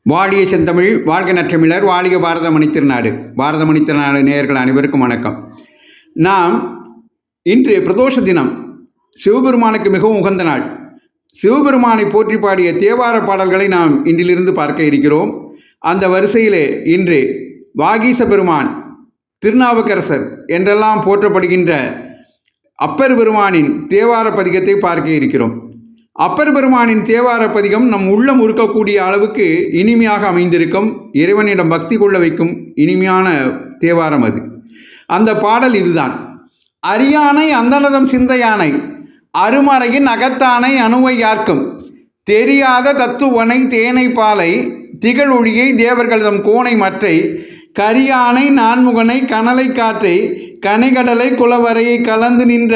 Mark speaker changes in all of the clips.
Speaker 1: வாழிய செந்தமிழ் வாழ்க நற்றமிழர் வாழிய பாரதமணி திருநாடு. பாரதமணி திருநாடு நேயர்கள் அனைவருக்கும் வணக்கம். நாம் இன்று பிரதோஷ தினம், சிவபெருமானுக்கு மிகவும் உகந்த நாள். சிவபெருமானை போற்றி பாடிய தேவார பாடல்களை நாம் இன்றிலிருந்து பார்க்க இருக்கிறோம். அந்த வரிசையிலே இன்று வாகீச பெருமான், திருநாவுக்கரசர் என்றெல்லாம் போற்றப்படுகின்ற அப்பர் பெருமானின் தேவார பதிகத்தை பார்க்க இருக்கிறோம். அப்பர் பெருமானின் தேவார பதிகம் நம் உள்ளம் உருக்கக்கூடிய அளவுக்கு இனிமையாக அமைந்திருக்கும். இறைவனிடம் பக்தி கொள்ள வைக்கும் இனிமையான தேவாரம் அது. அந்த பாடல் இதுதான். அரியானை அந்தனதம் சிந்தையானை, அருமறையின் அகத்தானை அணுவை யார்க்கும், தெரியாத தத்துவனை தேனை பாலை, திகழொழியை தேவர்களதம் கோணை மற்றை, கரியானை நான்முகனை கனலை காற்றை, கனைகடலை குலவரையை கலந்து நின்ற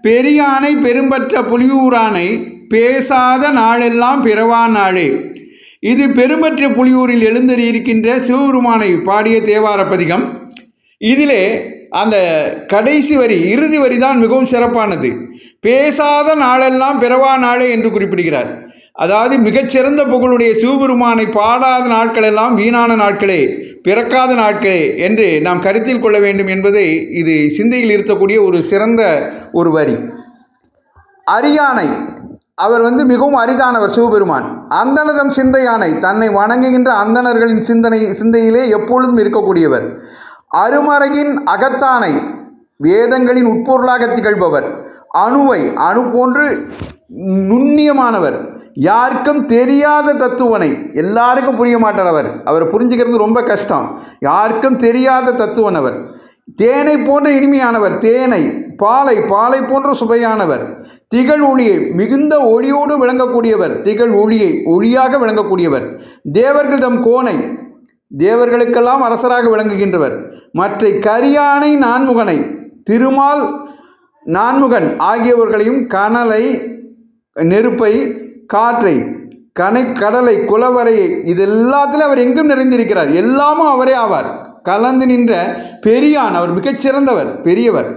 Speaker 1: பெரியானை பெரும்பற்ற புலியூரானை, பேசாத நாளெல்லாம் பிறவா நாளே. இது பெரும்பற்ற புலியூரில் எழுந்தறியிருக்கின்ற சிவபெருமானை பாடிய தேவார பதிகம். இதிலே அந்த கடைசி வரி, இறுதி வரி தான் மிகவும் சிறப்பானது. பேசாத நாளெல்லாம் பிறவா நாளே என்று குறிப்பிடுகிறார். அதாவது மிகச்சிறந்த புகழுடைய சிவபெருமானை பாடாத நாட்களெல்லாம் வீணான நாட்களே, பிறக்காத நாட்களே என்று நாம் கருத்தில் கொள்ள வேண்டும் என்பதை இது சிந்தையில் இருக்கக்கூடிய ஒரு சிறந்த ஒரு வரி. அரியானை, அவர் மிகவும் அரிதானவர் சிவபெருமான். அந்தனதம் சிந்தையானை, தன்னை வணங்குகின்ற அந்தணர்களின் சிந்தையிலே எப்பொழுதும் இருக்கக்கூடியவர். அருமறையின் அகத்தானை, வேதங்களின் உட்பொருளாக திகழ்பவர். அணுவை, அணு போன்று நுண்ணியமானவர். யாருக்கும் தெரியாத தத்துவனை, எல்லாருக்கும் புரிய மாட்டார் அவர். அவரை புரிஞ்சுக்கிறது ரொம்ப கஷ்டம். யாருக்கும் தெரியாத தத்துவன் அவர். தேனை போன்ற இனிமையானவர். தேனை, பாலை, பாலை போன்ற சுவையானவர். திகழ் ஒளியை, மிகுந்த ஒளியோடு விளங்கக்கூடியவர். திகழ் ஒளியை, ஒளியாக விளங்கக்கூடியவர். தேவர்கள் தம் கோனை, தேவர்களுக்கெல்லாம் அரசராக விளங்குகின்றவர். மற்ற கரியானை நான்முகனை, திருமால் நான்முகன் ஆகியவர்களையும், கனலை நெருப்பை, காற்றை, கடலை, குலவரையை, இது எல்லாத்திலும் அவர் எங்கும் நிறைந்திருக்கிறார். எல்லாமும் அவரே ஆவார். கலந்து நின்ற பெரியான், அவர் மிகச்சிறந்தவர், பெரியவர்.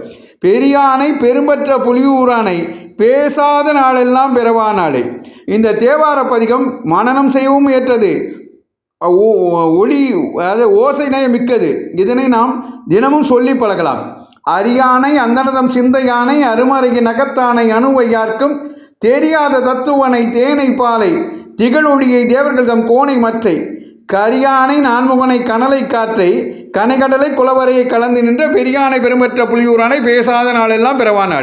Speaker 1: பெரியானை பெரும்பற்ற புலியூரானை, பேசாத நாளெல்லாம் பிறவா நாளே. இந்த தேவார பதிகம் மனனம் செய்யவும் ஏற்றது, ஒளி, அதாவது ஓசை நய மிக்கது. இதனை நாம் தினமும் சொல்லி பழகலாம். அரியானை அந்தனதம் சிந்தையானை, அருமறையின் அகத்தானை அணுவை யார்க்கும், தெரியாத தத்துவனை தேனை பாலை, திகழொழியை தேவர்கள் தம் கோணை மற்றை, கரியானை நான்முகனை கனலை காற்றை, கனைகடலை குலவரையை கலந்து நின்ற பெரியானை பெரும்பற்ற புலியூரானை, பேசாத நாளெல்லாம் பிறவா நாளே.